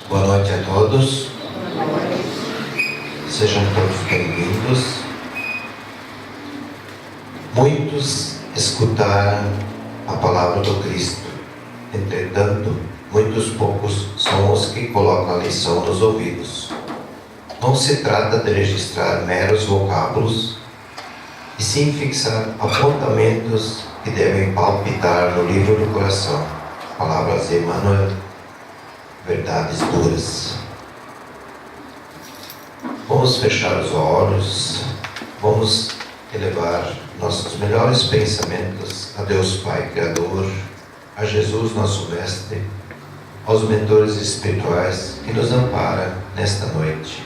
Boa noite a todos. Sejam todos bem-vindos. Muitos escutaram a palavra do Cristo. Entretanto, muitos poucos são os que colocam a lição nos ouvidos. Não se trata de registrar meros vocábulos, e sim fixar apontamentos que devem palpitar no livro do coração. Palavras de Emmanuel, verdades duras. Vamos fechar os olhos, vamos elevar nossos melhores pensamentos a Deus Pai Criador, a Jesus nosso Mestre, aos mentores espirituais que nos amparam nesta noite.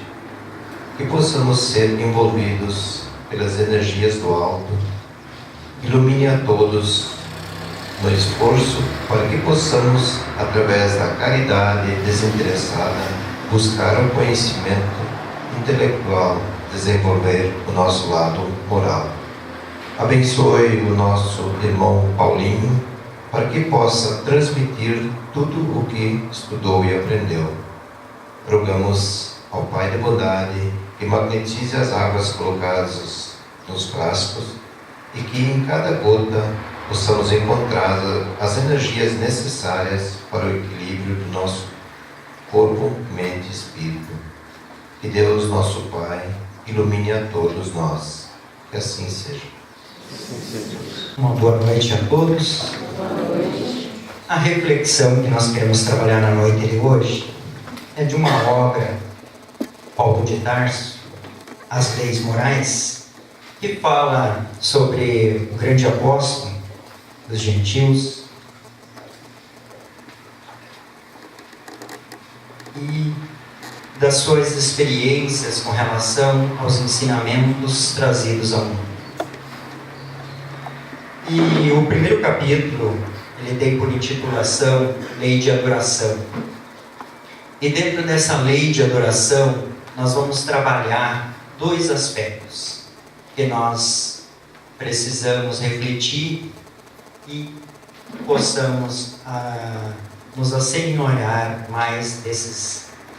Que possamos ser envolvidos pelas energias do alto. Ilumine a todos no esforço para que possamos, através da caridade desinteressada, buscar o conhecimento intelectual, desenvolver o nosso lado moral. Abençoe o nosso irmão Paulinho, para que possa transmitir tudo o que estudou e aprendeu. Rogamos ao Pai de bondade que magnetize as águas colocadas nos frascos e que em cada gota possamos encontrar as energias necessárias para o equilíbrio do nosso corpo, mente e espírito. Que Deus, nosso Pai, ilumine a todos nós. Que assim seja. Uma boa noite a todos. A reflexão que nós queremos trabalhar na noite de hoje é de uma obra, Paulo de Tarso, As Leis Morais, que fala sobre o grande apóstolo dos gentios e das suas experiências com relação aos ensinamentos trazidos ao mundo. E o primeiro capítulo, ele tem por intitulação Lei de Adoração. E dentro dessa lei de adoração, nós vamos trabalhar dois aspectos que nós precisamos refletir e possamos nos assenhorar mais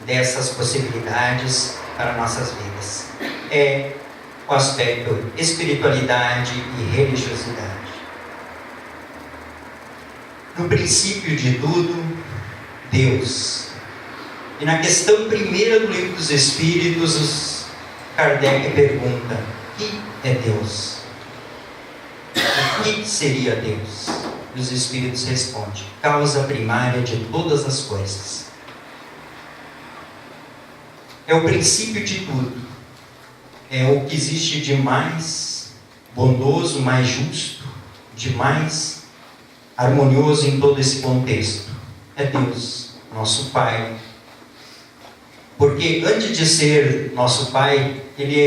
dessas possibilidades para nossas vidas. É o aspecto espiritualidade e religiosidade. No princípio de tudo, Deus. E na questão primeira do Livro dos Espíritos, Kardec pergunta: o que é Deus? O que seria Deus? E os Espíritos respondem: causa primária de todas as coisas. É o princípio de tudo. É o que existe de mais bondoso, mais justo, de mais harmonioso em todo esse contexto. É Deus, nosso Pai. Porque antes de ser nosso Pai, Ele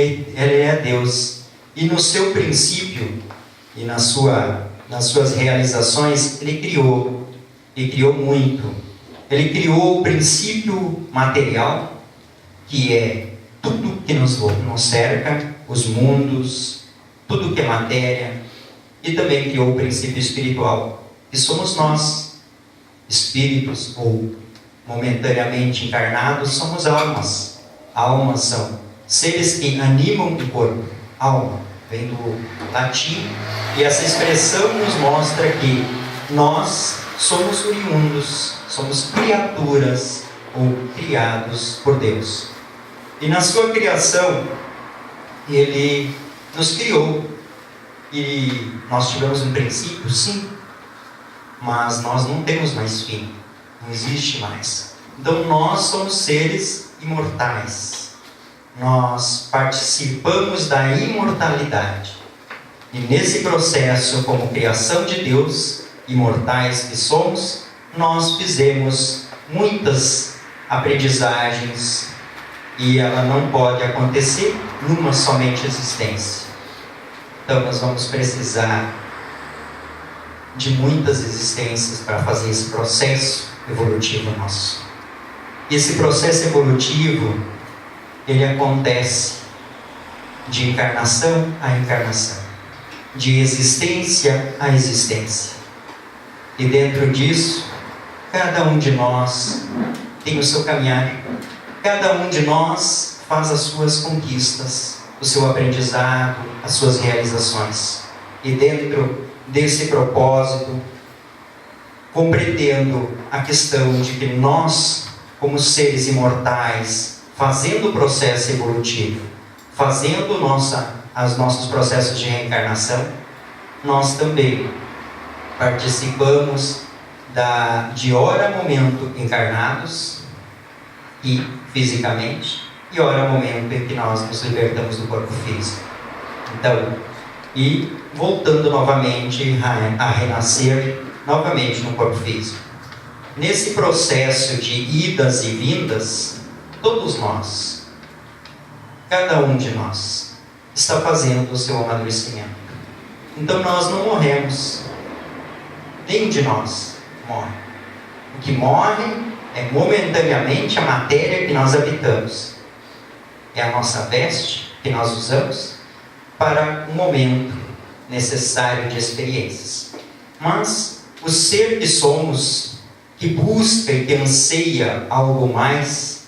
é Deus. E no seu princípio e nas suas realizações, Ele criou muito. Ele criou o princípio material, que é tudo que nos cerca, os mundos, tudo que é matéria, e também criou o princípio espiritual, que somos nós, espíritos ou momentaneamente encarnados, somos almas. Almas são seres que animam o corpo. Alma vem do latim, e essa expressão nos mostra que nós somos oriundos, somos criaturas ou criados por Deus. E na sua criação, Ele nos criou. E nós tivemos um princípio, sim, mas nós não temos mais fim. Não existe mais. Então nós somos seres imortais. Nós participamos da imortalidade. E nesse processo, como criação de Deus, imortais que somos, nós fizemos muitas aprendizagens, e ela não pode acontecer numa somente existência. Então nós vamos precisar de muitas existências para fazer esse processo evolutivo nosso. Esse processo evolutivo, ele acontece de encarnação a encarnação, de existência a existência. E dentro disso, cada um de nós tem o seu caminhar. Cada um de nós faz as suas conquistas, o seu aprendizado, as suas realizações. E dentro desse propósito, compreendendo a questão de que nós, como seres imortais, fazendo o processo evolutivo, fazendo os nossos processos de reencarnação, nós também participamos de hora a momento encarnados e fisicamente, e hora a momento em que nós nos libertamos do corpo físico. Então, e voltando novamente a renascer novamente no corpo físico. Nesse processo de idas e vindas, todos nós, cada um de nós, está fazendo o seu amadurecimento. Então nós não morremos. Nenhum de nós morre. O que morre é momentaneamente a matéria que nós habitamos. É a nossa veste que nós usamos para um momento necessário de experiências. Mas o ser que somos, que busca e que anseia algo mais,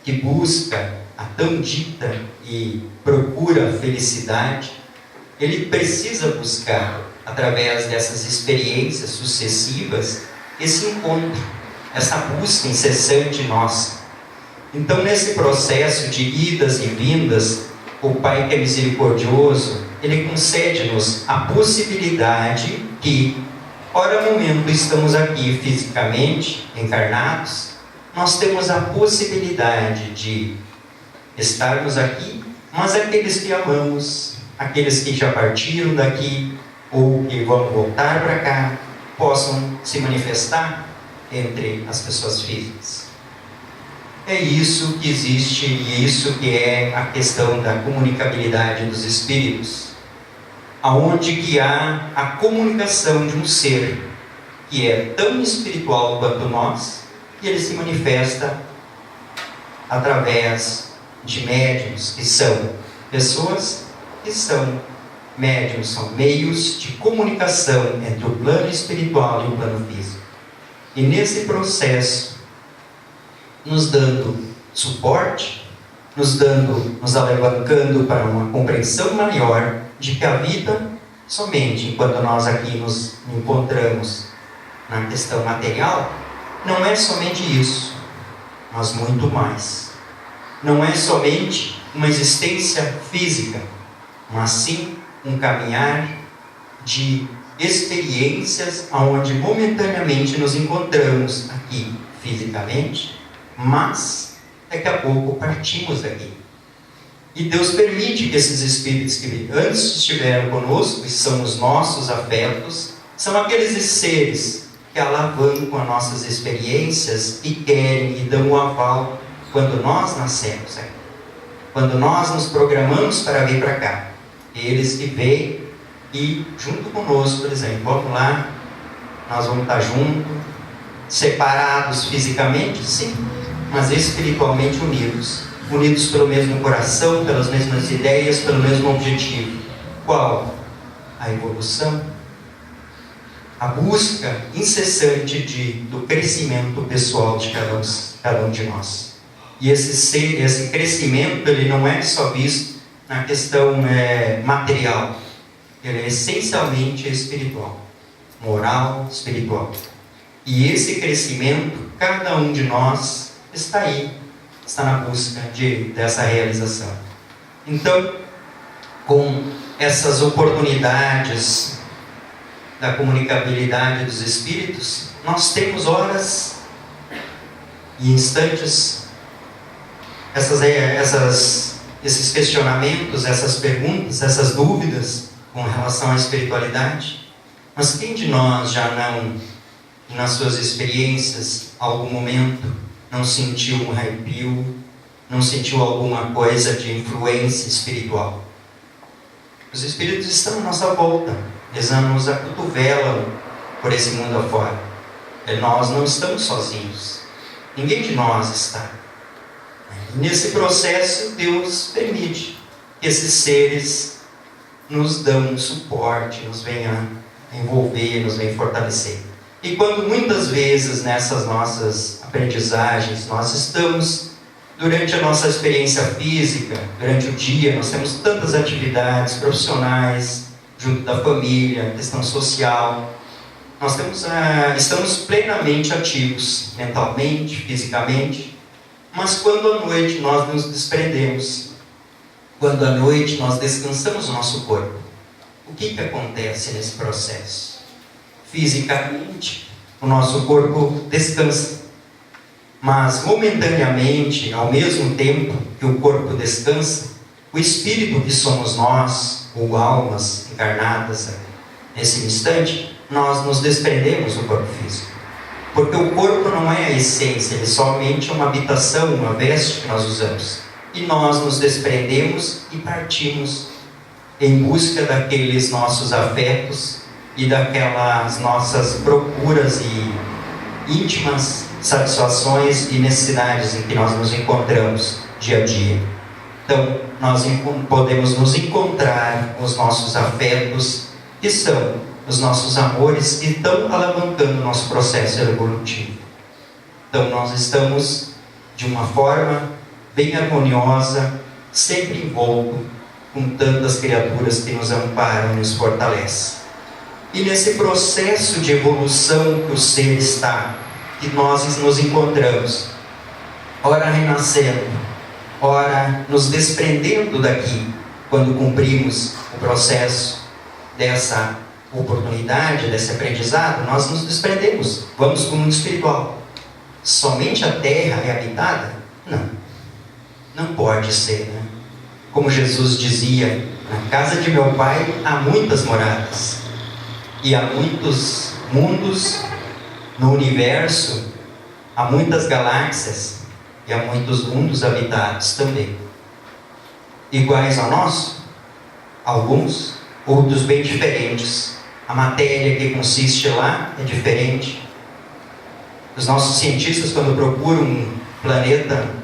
que busca a tão dita e procura a felicidade, ele precisa buscar, através dessas experiências sucessivas, esse encontro, essa busca incessante nossa. Então, nesse processo de idas e vindas, o Pai que é misericordioso, Ele concede-nos a possibilidade que, ora momento estamos aqui fisicamente encarnados, nós temos a possibilidade de estarmos aqui, mas aqueles que amamos, aqueles que já partiram daqui ou que vão voltar para cá, possam se manifestar entre as pessoas físicas. É isso que existe e é isso que é a questão da comunicabilidade dos espíritos, aonde que há a comunicação de um ser que é tão espiritual quanto nós, e ele se manifesta através de médiuns, que são pessoas que são médiuns, são meios de comunicação entre o plano espiritual e o plano físico. E nesse processo, nos dando suporte, nos alavancando para uma compreensão maior de que a vida, somente enquanto nós aqui nos encontramos na questão material, não é somente isso, mas muito mais. Não é somente uma existência física, mas sim um caminhar de experiências onde momentaneamente nos encontramos aqui fisicamente, mas daqui a pouco partimos daqui. E Deus permite que esses espíritos que antes estiveram conosco, que são os nossos afetos, são aqueles seres que alavancam as nossas experiências e querem e dão o aval quando nós nascemos aqui. Quando nós nos programamos para vir para cá. Eles que vêm e junto conosco, por exemplo, vamos lá, nós vamos estar juntos, separados fisicamente, sim, mas espiritualmente unidos. Unidos pelo mesmo coração, pelas mesmas ideias, pelo mesmo objetivo. Qual? A evolução. A busca incessante do crescimento pessoal de cada um de nós. E esse crescimento, ele não é só visto na questão material. Ele é essencialmente espiritual. Moral, espiritual. E esse crescimento, cada um de nós está aí. Está na busca dessa realização. Então, com essas oportunidades da comunicabilidade dos espíritos, nós temos horas e instantes, esses questionamentos, essas perguntas, essas dúvidas com relação à espiritualidade. Mas quem de nós já não, nas suas experiências, algum momento, não sentiu um arrepio, não sentiu alguma coisa de influência espiritual? Os espíritos estão à nossa volta, eles nos acotovelam por esse mundo afora. E nós não estamos sozinhos, ninguém de nós está. E nesse processo, Deus permite que esses seres nos dão um suporte, nos venham envolver, nos venham fortalecer. E quando muitas vezes nessas nossas aprendizagens nós estamos durante a nossa experiência física, durante o dia, nós temos tantas atividades profissionais, junto da família, questão social, nós estamos plenamente ativos, mentalmente, fisicamente, mas quando à noite nós nos desprendemos, quando à noite nós descansamos o nosso corpo, o que acontece nesse processo? Fisicamente, o nosso corpo descansa, mas momentaneamente, ao mesmo tempo que o corpo descansa, o espírito que somos nós, ou almas encarnadas nesse instante, nós nos desprendemos do corpo físico. Porque o corpo não é a essência, ele é somente uma habitação, uma veste que nós usamos. E nós nos desprendemos e partimos em busca daqueles nossos afetos e daquelas nossas procuras e íntimas satisfações e necessidades em que nós nos encontramos dia a dia. Então, nós podemos nos encontrar com os nossos afetos, que são os nossos amores, que estão alavancando o nosso processo evolutivo. Então, nós estamos de uma forma bem harmoniosa, sempre envolto com tantas criaturas que nos amparam e nos fortalecem. E nesse processo de evolução que o ser está, que nós nos encontramos, ora renascendo, ora nos desprendendo daqui, quando cumprimos o processo dessa oportunidade, desse aprendizado, nós nos desprendemos, vamos para o mundo espiritual. Somente a Terra é habitada? Não pode ser, né? Como Jesus dizia, na casa de meu Pai há muitas moradas, e há muitos mundos no universo, há muitas galáxias e há muitos mundos habitados também. Iguais ao nosso? Alguns, outros bem diferentes. A matéria que consiste lá é diferente. Os nossos cientistas, quando procuram um planeta,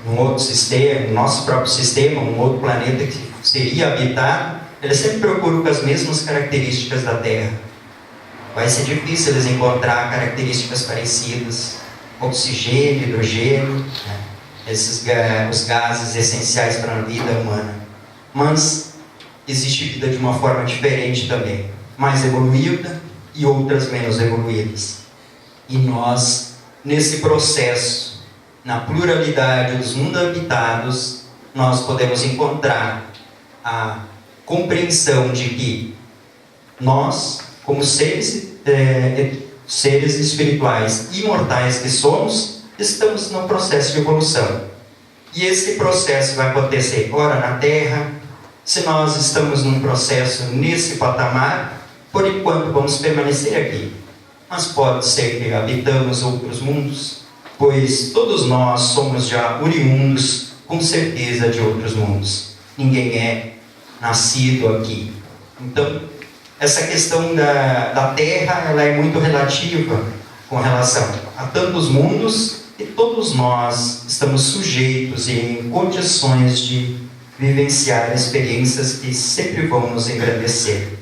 um outro sistema, o nosso próprio sistema, um outro planeta que seria habitado, eles sempre procuram com as mesmas características da Terra. Vai ser difícil eles encontrar características parecidas, oxigênio, hidrogênio, né? Os gases essenciais para a vida humana. Mas existe vida de uma forma diferente também, mais evoluída e outras menos evoluídas. E nós, nesse processo, na pluralidade dos mundos habitados, nós podemos encontrar a compreensão de que nós, como seres espirituais imortais que somos, estamos num processo de evolução. E esse processo vai acontecer ora na Terra. Se nós estamos num processo nesse patamar, por enquanto vamos permanecer aqui. Mas pode ser que habitamos outros mundos, pois todos nós somos já oriundos, com certeza, de outros mundos. Ninguém é nascido aqui. Então, essa questão da Terra, ela é muito relativa com relação a tantos mundos, e todos nós estamos sujeitos e em condições de vivenciar experiências que sempre vão nos engrandecer.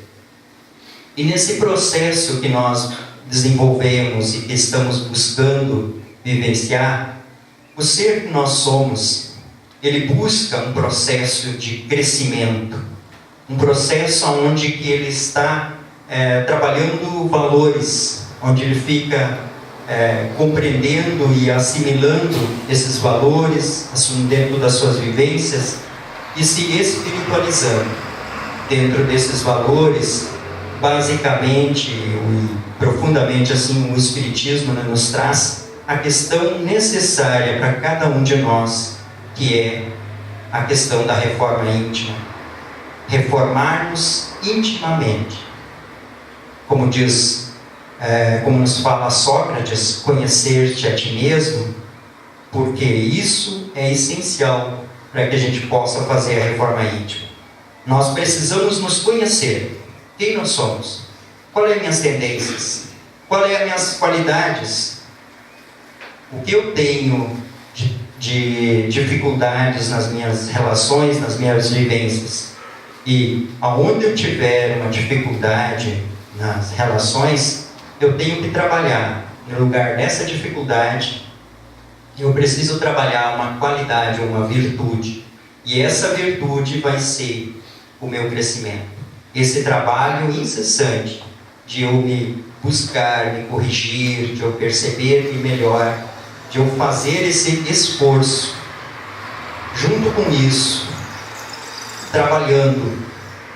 E nesse processo que nós desenvolvemos e que estamos buscando vivenciar, o ser que nós somos, ele busca um processo de crescimento, um processo onde que ele está trabalhando valores, onde ele fica compreendendo e assimilando esses valores dentro das suas vivências e se espiritualizando dentro desses valores. Basicamente e profundamente assim, o Espiritismo, né, nos traz a questão necessária para cada um de nós, que é a questão da reforma íntima. Reformarmos intimamente. Como diz, como nos fala Sócrates, conhecer-te a ti mesmo, porque isso é essencial para que a gente possa fazer a reforma íntima. Nós precisamos nos conhecer. Quem nós somos? Quais são as minhas tendências? Quais são as minhas qualidades? O que eu tenho de dificuldades nas minhas relações, nas minhas vivências? E aonde eu tiver uma dificuldade nas relações, eu tenho que trabalhar no lugar dessa dificuldade, eu preciso trabalhar uma qualidade, uma virtude. E essa virtude vai ser o meu crescimento. Esse trabalho incessante de eu me buscar, me corrigir, de eu perceber-me melhor, de eu fazer esse esforço. Junto com isso, trabalhando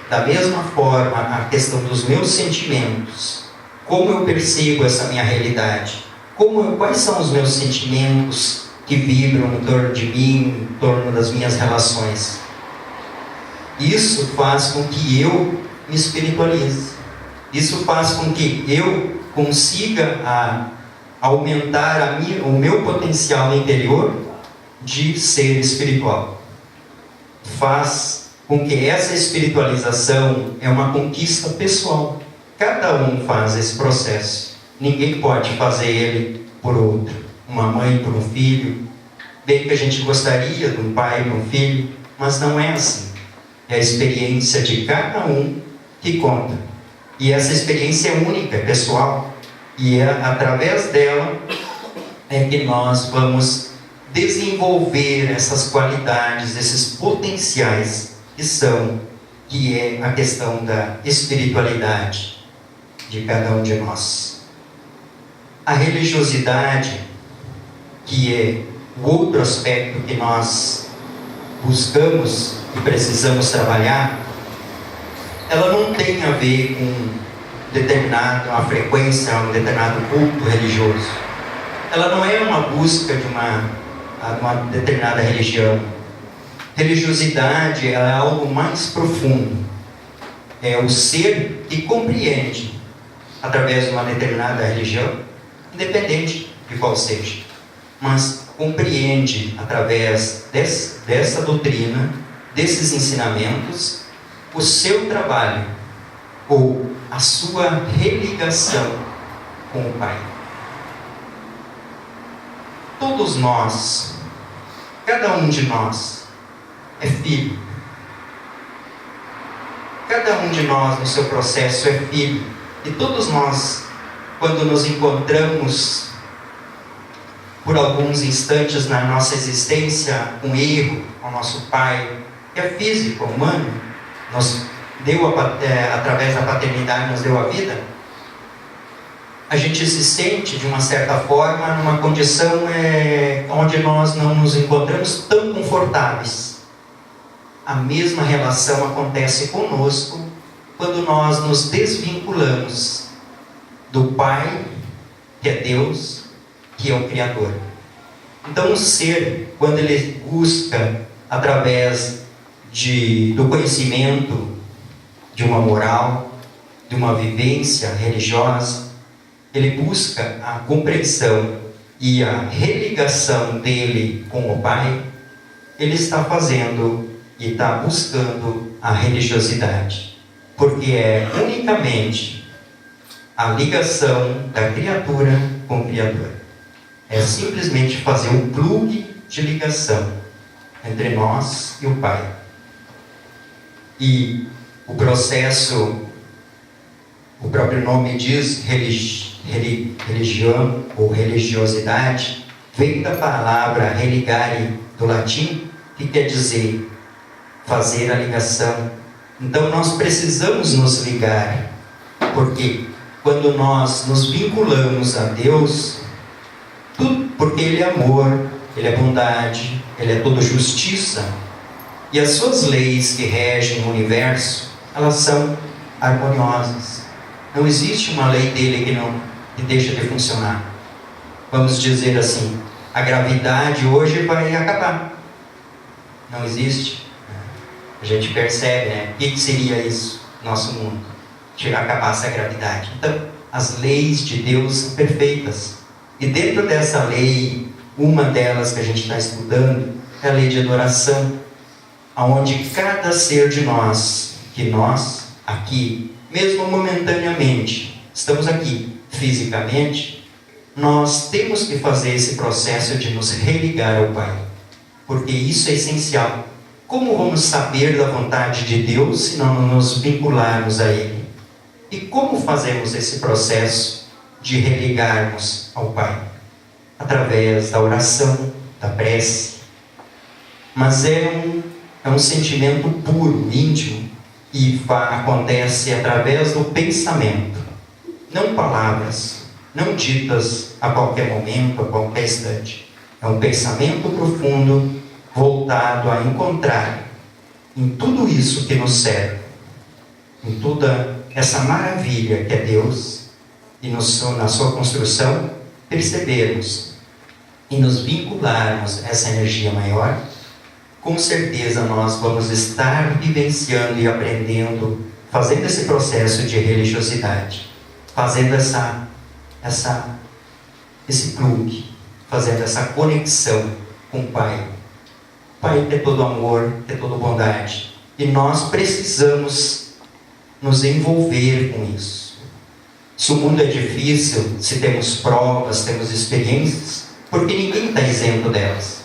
da mesma forma a questão dos meus sentimentos, como eu percebo essa minha realidade, quais são os meus sentimentos que vibram em torno de mim, em torno das minhas relações. Isso faz com que eu me espiritualize. Isso faz com que eu consiga aumentar o meu potencial interior de ser espiritual. Faz com que essa espiritualização é uma conquista pessoal. Cada um faz esse processo. Ninguém pode fazer ele por outro. Uma mãe por um filho. Bem que a gente gostaria de um pai por um filho, mas não é assim. É a experiência de cada um que conta. E essa experiência é única, é pessoal. E é através dela é que nós vamos desenvolver essas qualidades, esses potenciais que é a questão da espiritualidade de cada um de nós. A religiosidade, que é o outro aspecto que nós buscamos e precisamos trabalhar, ela não tem a ver com uma frequência, um determinado culto religioso. Ela não é uma busca de uma determinada religião. Religiosidade é algo mais profundo. É o ser que compreende, através de uma determinada religião, independente de qual seja, mas compreende através dessa doutrina, desses ensinamentos, o seu trabalho ou a sua religação com o Pai. Todos nós, cada um de nós, é filho. Cada um de nós no seu processo é filho. E todos nós, quando nos encontramos por alguns instantes na nossa existência, um erro ao nosso Pai, que é físico, humano, nos deu através da paternidade, nos deu a vida, a gente se sente, de uma certa forma, numa condição onde nós não nos encontramos tão confortáveis. A mesma relação acontece conosco quando nós nos desvinculamos do Pai, que é Deus, que é o Criador. Então o ser, quando ele busca, através do conhecimento, de uma moral, de uma vivência religiosa, ele busca a compreensão e a religação dele com o Pai, ele está fazendo e está buscando a religiosidade, porque é unicamente a ligação da criatura com o Criador. É simplesmente fazer um plug de ligação entre nós e o Pai. E o processo, o próprio nome diz, religião ou religiosidade, vem da palavra religare, do latim, que quer dizer fazer a ligação. Então nós precisamos nos ligar, porque quando nós nos vinculamos a Deus, porque Ele é amor, Ele é bondade, Ele é toda justiça, e as suas leis que regem o universo, elas são harmoniosas. Não existe uma lei dele que deixa de funcionar. Vamos dizer assim, a gravidade hoje vai acabar. Não existe. A gente percebe, né? O que seria isso, nosso mundo? Se acabasse a gravidade. Então, as leis de Deus são perfeitas. E dentro dessa lei, uma delas que a gente está estudando é a lei de adoração, onde cada ser de nós, que nós aqui, mesmo momentaneamente, estamos aqui fisicamente, nós temos que fazer esse processo de nos religar ao Pai, porque isso é essencial. Como vamos saber da vontade de Deus se não nos vincularmos a Ele? E como fazemos esse processo de religarmos ao Pai, através da oração, da prece. Mas é um sentimento puro, íntimo, e acontece através do pensamento, não palavras, não ditas a qualquer momento, a qualquer instante. É um pensamento profundo, voltado a encontrar em tudo isso que nos serve, em toda essa maravilha que é Deus, e na sua construção, percebermos e nos vincularmos a essa energia maior. Com certeza nós vamos estar vivenciando e aprendendo, fazendo esse processo de religiosidade, fazendo esse plug, fazendo essa conexão com o Pai. O Pai é todo amor, é toda bondade. E nós precisamos nos envolver com isso. Se o mundo é difícil, se temos provas, temos experiências, porque ninguém está isento delas.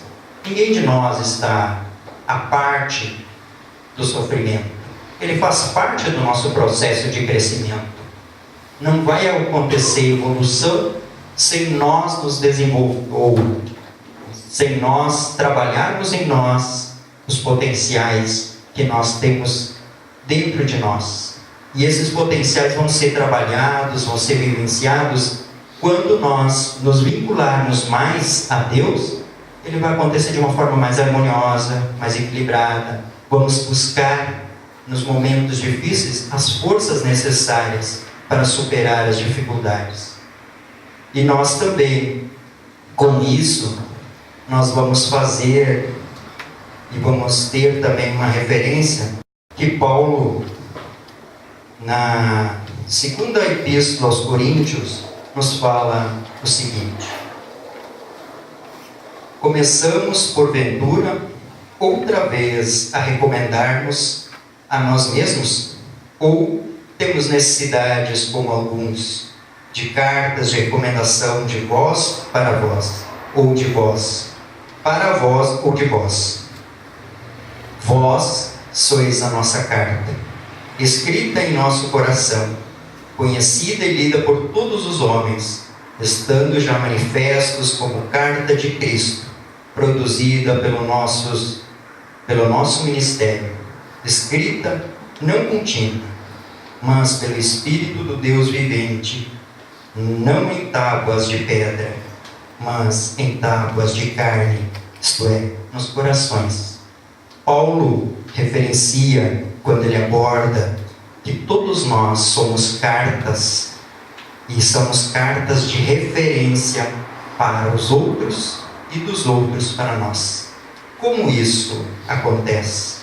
Ninguém de nós está à parte do sofrimento. Ele faz parte do nosso processo de crescimento. Não vai acontecer evolução sem nós nos desenvolver, ou sem nós trabalharmos em nós os potenciais que nós temos dentro de nós. E esses potenciais vão ser trabalhados, vão ser vivenciados quando nós nos vincularmos mais a Deus. Ele vai acontecer de uma forma mais harmoniosa, mais equilibrada. Vamos buscar, nos momentos difíceis, as forças necessárias para superar as dificuldades. E nós também, com isso, nós vamos fazer e vamos ter também uma referência que Paulo, na segunda epístola aos Coríntios, nos fala o seguinte: começamos, porventura, outra vez a recomendar-nos a nós mesmos? Ou temos necessidades, como alguns, de cartas de recomendação de vós para vós, ou de vós para vós, ou de vós? Vós sois a nossa carta, escrita em nosso coração, conhecida e lida por todos os homens, estando já manifestos como carta de Cristo, produzida pelo nosso ministério, escrita não com tinta, mas pelo Espírito do Deus vivente, não em tábuas de pedra, mas em tábuas de carne, isto é, nos corações. Paulo referencia, quando ele aborda, que todos nós somos cartas, e somos cartas de referência para os outros e dos outros para nós. Como isso acontece?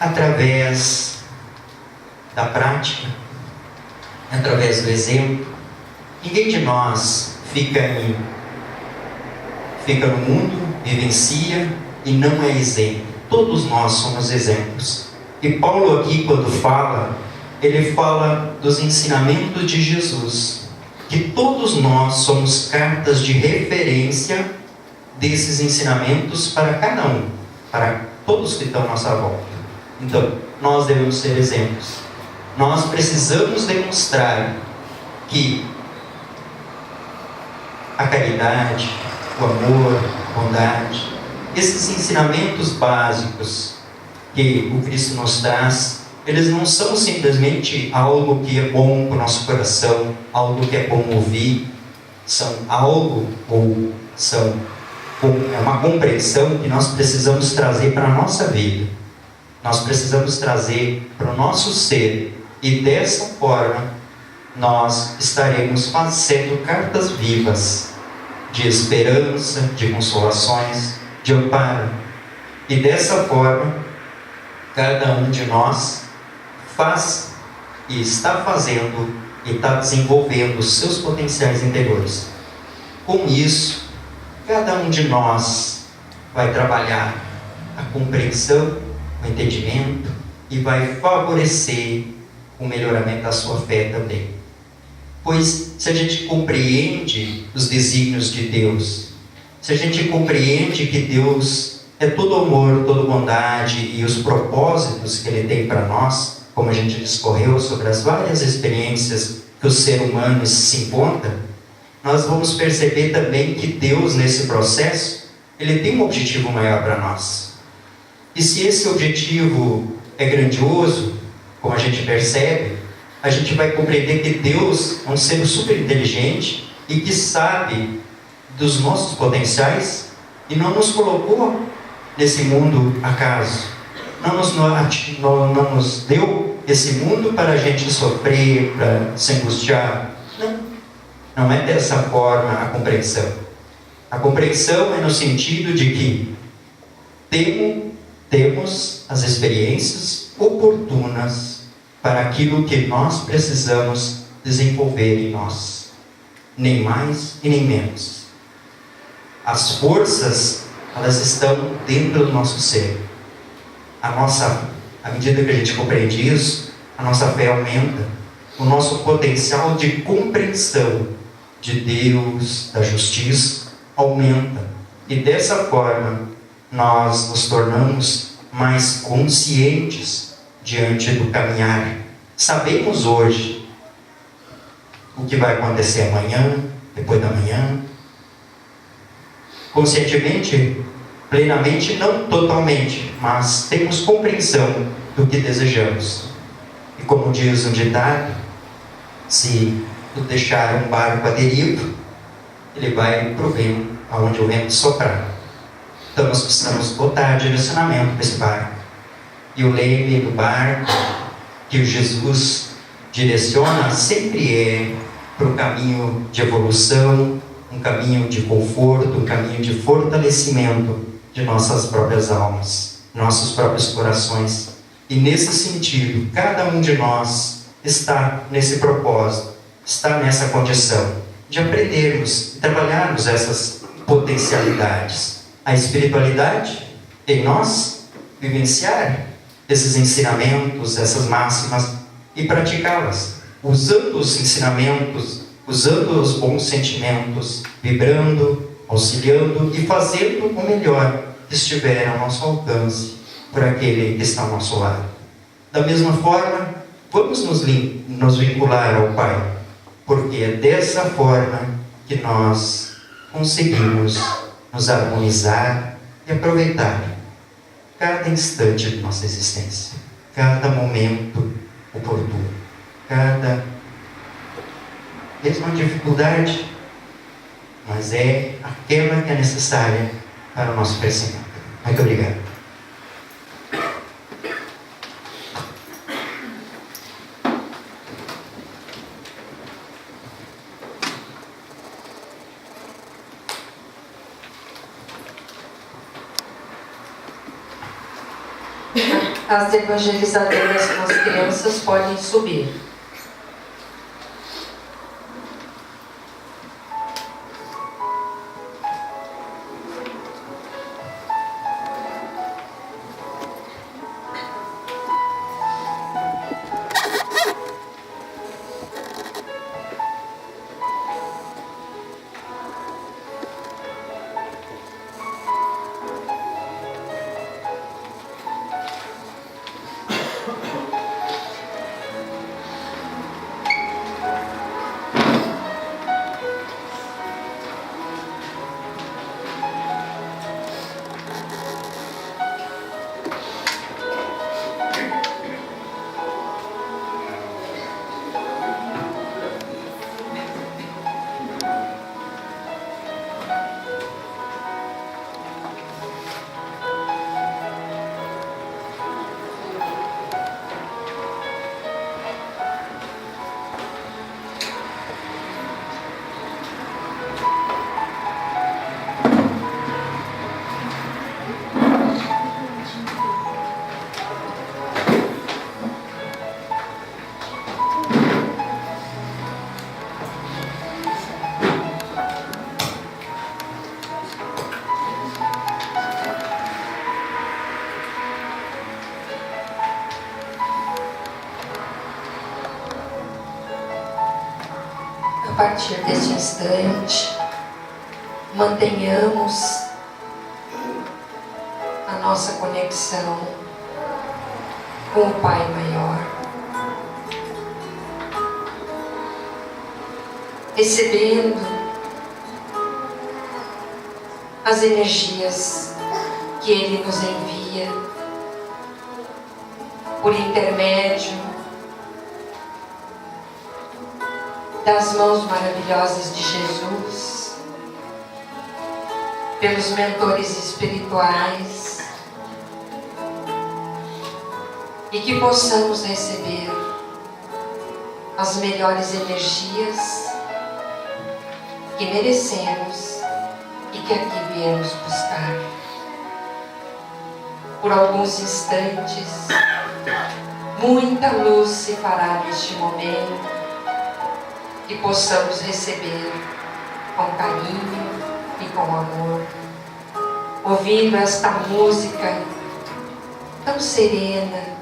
Através da prática, através do exemplo. Ninguém de nós fica no mundo, vivencia e não é exemplo. Todos nós somos exemplos. E Paulo aqui, quando fala, ele fala dos ensinamentos de Jesus, que todos nós somos cartas de referência desses ensinamentos para cada um, para todos que estão à nossa volta. Então, nós devemos ser exemplos. Nós precisamos demonstrar que a caridade, o amor, a bondade, esses ensinamentos básicos que o Cristo nos traz, eles não são simplesmente algo que é bom para o nosso coração, algo que é bom ouvir, é uma compreensão que nós precisamos trazer para a nossa vida. Nós precisamos trazer para o nosso ser, e dessa forma nós estaremos fazendo cartas vivas de esperança, de consolações, de amparo. E dessa forma, cada um de nós faz e está fazendo e está desenvolvendo os seus potenciais interiores. Com isso, cada um de nós vai trabalhar a compreensão, o entendimento e vai favorecer o melhoramento da sua fé também. Pois se a gente compreende os desígnios de Deus, se a gente compreende que Deus é todo amor, toda bondade e os propósitos que Ele tem para nós, como a gente discorreu sobre as várias experiências que o ser humano se encontra, nós vamos perceber também que Deus, nesse processo, Ele tem um objetivo maior para nós. E se esse objetivo é grandioso, como a gente percebe, a gente vai compreender que Deus é um ser super inteligente e que sabe dos nossos potenciais e não nos colocou nesse mundo acaso. Não nos deu esse mundo para a gente sofrer, para se angustiar. Não é dessa forma a compreensão. A compreensão é no sentido de que temos as experiências oportunas para aquilo que nós precisamos desenvolver em nós. Nem mais e nem menos. As forças, elas estão dentro do nosso ser. À medida que a gente compreende isso, a nossa fé aumenta. O nosso potencial de compreensão de Deus, da justiça, aumenta. E dessa forma, nós nos tornamos mais conscientes diante do caminhar. Sabemos hoje o que vai acontecer amanhã, depois da manhã. Conscientemente, plenamente, não totalmente, mas temos compreensão do que desejamos. E como diz um ditado, se tu deixar um barco à deriva, ele vai para o vento, aonde o vento soprar. Então nós precisamos botar direcionamento para esse barco. E o leme do barco que o Jesus direciona sempre é para o caminho de evolução, um caminho de conforto, um caminho de fortalecimento de nossas próprias almas, nossos próprios corações. E nesse sentido, cada um de nós está nesse propósito, está nessa condição de aprendermos e trabalharmos essas potencialidades. A espiritualidade em nós, vivenciar esses ensinamentos, essas máximas e praticá-las, usando os ensinamentos, usando os bons sentimentos, vibrando, auxiliando e fazendo o melhor que estiver ao nosso alcance por aquele que está ao nosso lado. Da mesma forma, vamos nos vincular ao Pai, porque é dessa forma que nós conseguimos nos harmonizar e aproveitar cada instante de nossa existência, cada momento oportuno, mesmo a dificuldade, mas é aquela que é necessária para o nosso crescimento. Muito obrigado. As evangelizadoras com as crianças podem subir. A partir deste instante, mantenhamos a nossa conexão com o Pai Maior. recebendo as energias que Ele nos envia por intermédio das mãos maravilhosas de Jesus, pelos mentores espirituais, e que possamos receber as melhores energias que merecemos e que aqui viemos buscar. Por alguns instantes, muita luz se fará neste momento, que possamos receber com carinho e com amor, ouvindo esta música tão serena,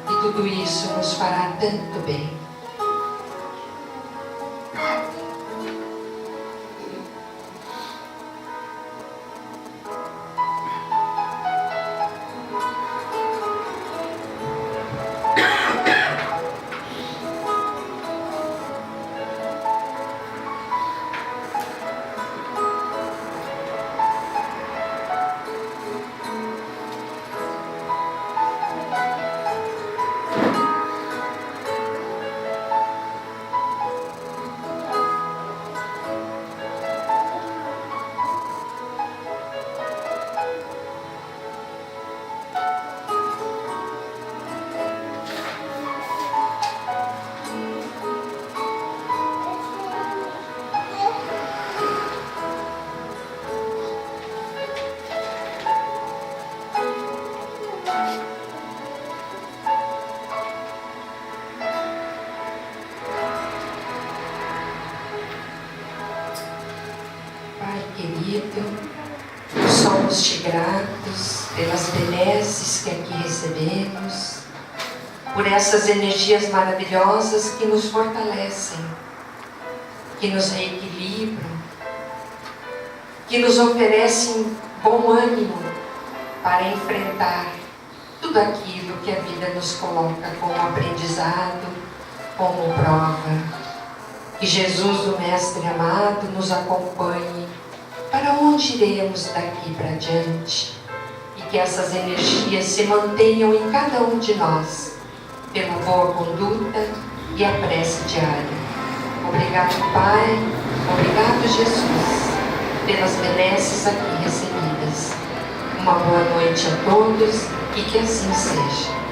e tudo isso nos fará tanto bem. Querido, somos-te gratos pelas benesses que aqui recebemos, por essas energias maravilhosas que nos fortalecem, que nos reequilibram, que nos oferecem bom ânimo para enfrentar tudo aquilo que a vida nos coloca como aprendizado, como prova. Que Jesus, o Mestre amado, nos acompanhe para onde iremos daqui para diante, e que essas energias se mantenham em cada um de nós, pela boa conduta e a prece diária. Obrigado, Pai, obrigado, Jesus, pelas benesses aqui recebidas. Uma boa noite a todos e que assim seja.